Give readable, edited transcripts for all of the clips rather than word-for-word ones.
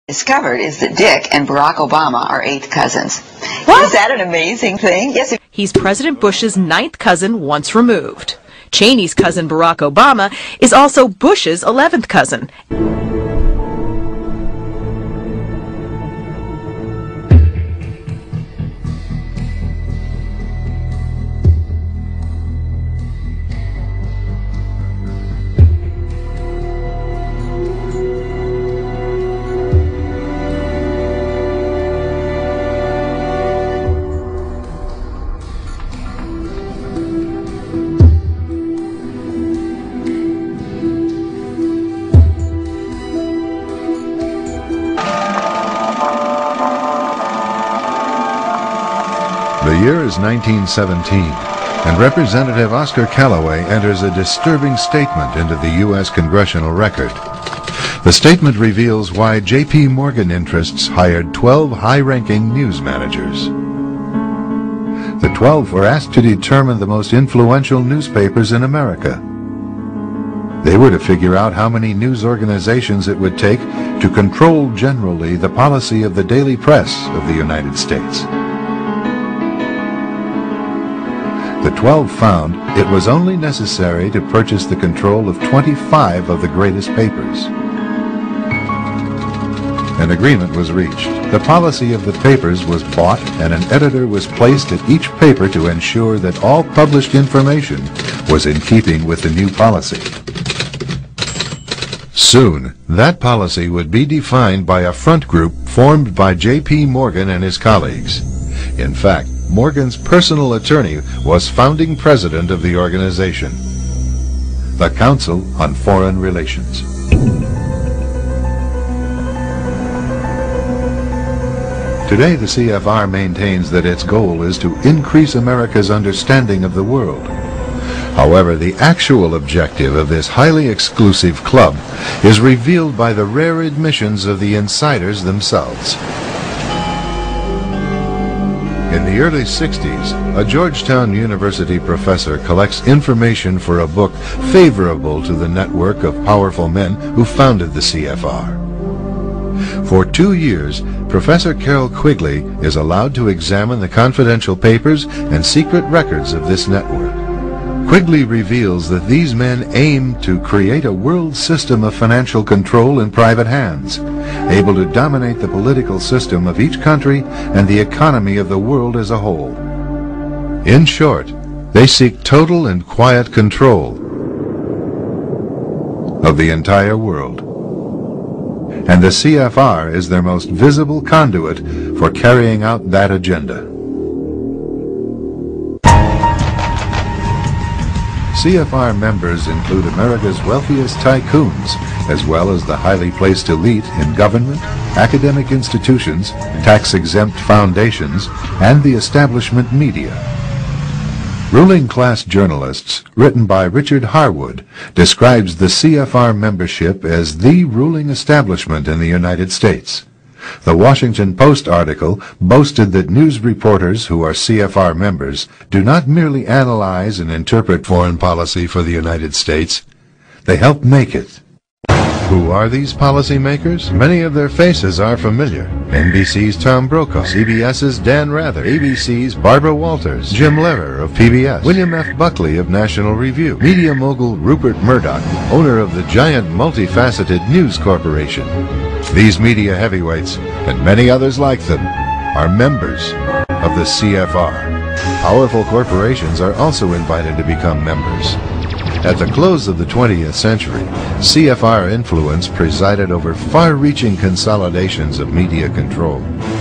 discovered is that Dick and Barack Obama are 8th cousins. What? Is that an amazing thing? Yes. He's President Bush's 9th cousin once removed. Cheney's cousin Barack Obama is also Bush's 11th cousin. The year is 1917, and Representative Oscar Callaway enters a disturbing statement into the U.S. Congressional Record. The statement reveals why J.P. Morgan interests hired 12 high-ranking news managers. The 12 were asked to determine the most influential newspapers in America. They were to figure out how many news organizations it would take to control generally the policy of the daily press of the United States. The 12 found it was only necessary to purchase the control of 25 of the greatest papers. An agreement was reached. The policy of the papers was bought, and an editor was placed at each paper to ensure that all published information was in keeping with the new policy. Soon, that policy would be defined by a front group formed by J.P. Morgan and his colleagues. In fact, Morgan's personal attorney was founding president of the organization, the Council on Foreign Relations. Today, the CFR maintains that its goal is to increase America's understanding of the world. However, the actual objective of this highly exclusive club is revealed by the rare admissions of the insiders themselves. In the early 60s, a Georgetown University professor collects information for a book favorable to the network of powerful men who founded the CFR. For 2 years, Professor Carroll Quigley is allowed to examine the confidential papers and secret records of this network. Quigley reveals that these men aim to create a world system of financial control in private hands, able to dominate the political system of each country and the economy of the world as a whole. In short, they seek total and quiet control of the entire world. And the CFR is their most visible conduit for carrying out that agenda. CFR members include America's wealthiest tycoons, as well as the highly placed elite in government, academic institutions, tax-exempt foundations, and the establishment media. Ruling Class Journalists, written by Richard Harwood, describes the CFR membership as the ruling establishment in the United States. The Washington Post article boasted that news reporters who are CFR members do not merely analyze and interpret foreign policy for the United States, they help make it. Who are these policymakers? Many of their faces are familiar. NBC's Tom Brokaw, CBS's Dan Rather, ABC's Barbara Walters, Jim Lehrer of PBS, William F. Buckley of National Review, media mogul Rupert Murdoch, owner of the giant multifaceted News Corporation. These media heavyweights, and many others like them, are members of the CFR. Powerful corporations are also invited to become members. At the close of the 20th century, CFR influence presided over far-reaching consolidations of media control.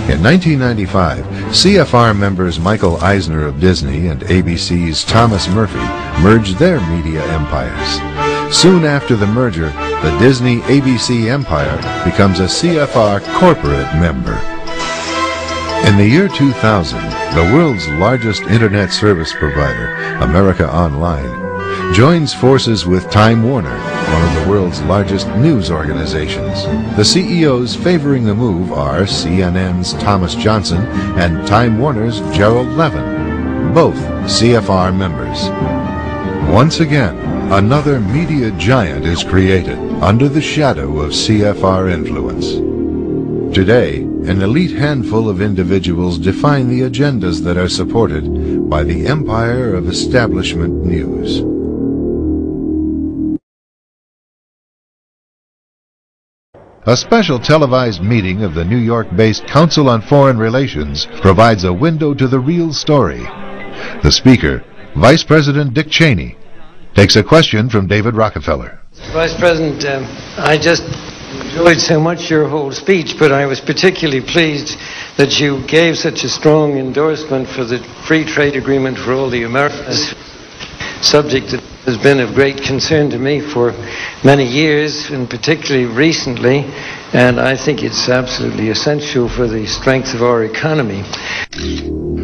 In 1995, CFR members Michael Eisner of Disney and ABC's Thomas Murphy merged their media empires. Soon after the merger, the Disney-ABC empire becomes a CFR corporate member. In the year 2000, the world's largest internet service provider, America Online, joins forces with Time Warner, one of the world's largest news organizations. The CEOs favoring the move are CNN's Thomas Johnson and Time Warner's Gerald Levin, both CFR members. Once again, another media giant is created under the shadow of CFR influence. Today, an elite handful of individuals define the agendas that are supported by the empire of establishment news. A special televised meeting of the New York-based Council on Foreign Relations provides a window to the real story. The speaker, Vice President Dick Cheney, takes a question from David Rockefeller. Vice President, I just enjoyed so much your whole speech, but I was particularly pleased that you gave such a strong endorsement for the free trade agreement for all the Americas, subject that has been of great concern to me for many years, and particularly recently, and I think it's absolutely essential for the strength of our economy.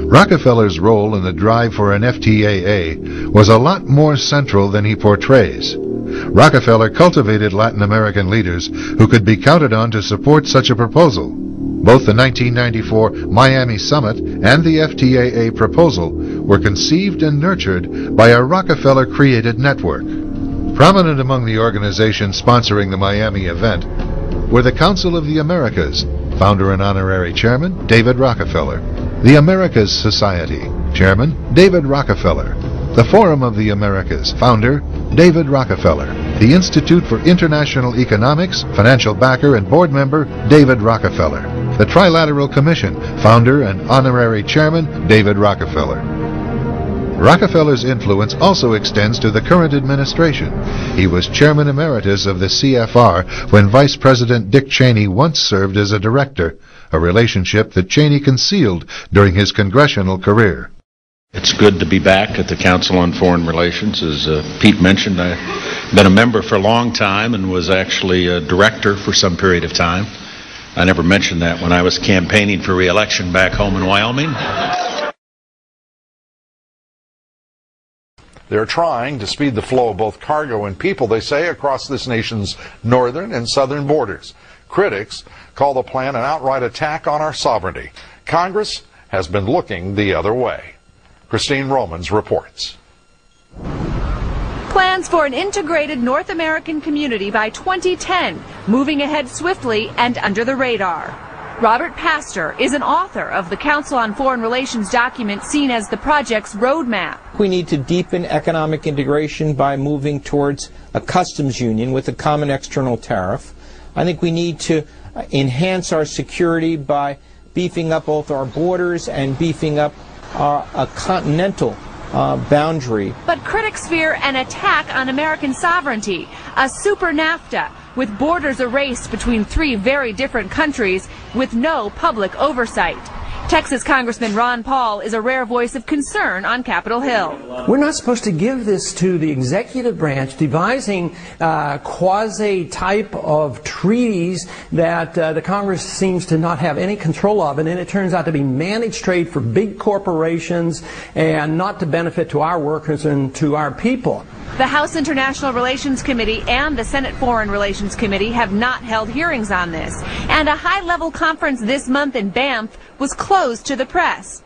Rockefeller's role in the drive for an FTAA was a lot more central than he portrays. Rockefeller cultivated Latin American leaders who could be counted on to support such a proposal. Both the 1994 Miami Summit and the FTAA proposal were conceived and nurtured by a Rockefeller-created network. Prominent among the organizations sponsoring the Miami event were the Council of the Americas, founder and honorary chairman David Rockefeller, the Americas Society, chairman David Rockefeller, the Forum of the Americas, founder David Rockefeller, the Institute for International Economics, financial backer and board member David Rockefeller, the Trilateral Commission, founder and honorary chairman David Rockefeller. Rockefeller's influence also extends to the current administration. He was chairman emeritus of the CFR when Vice President Dick Cheney once served as a director, a relationship that Cheney concealed during his congressional career. It's good to be back at the Council on Foreign Relations. As Pete mentioned, I've been a member for a long time and was actually a director for some period of time. I never mentioned that when I was campaigning for re-election back home in Wyoming. They're trying to speed the flow of both cargo and people, they say, across this nation's northern and southern borders. Critics call the plan an outright attack on our sovereignty. Congress has been looking the other way. Christine Romans reports. Plans for an integrated North American community by 2010, moving ahead swiftly and under the radar. Robert Pastor is an author of the Council on Foreign Relations document seen as the project's roadmap. We need to deepen economic integration by moving towards a customs union with a common external tariff. I think we need to enhance our security by beefing up both our borders and beefing up a continental boundary. But critics fear an attack on American sovereignty, a super NAFTA, with borders erased between three very different countries with no public oversight. Texas Congressman Ron Paul is a rare voice of concern on Capitol Hill. We're not supposed to give this to the executive branch devising quasi-type of treaties that the Congress seems to not have any control of, and then it turns out to be managed trade for big corporations and not to benefit to our workers and to our people. The House International Relations Committee and the Senate Foreign Relations Committee have not held hearings on this, and a high-level conference this month in Banff was closed to the press.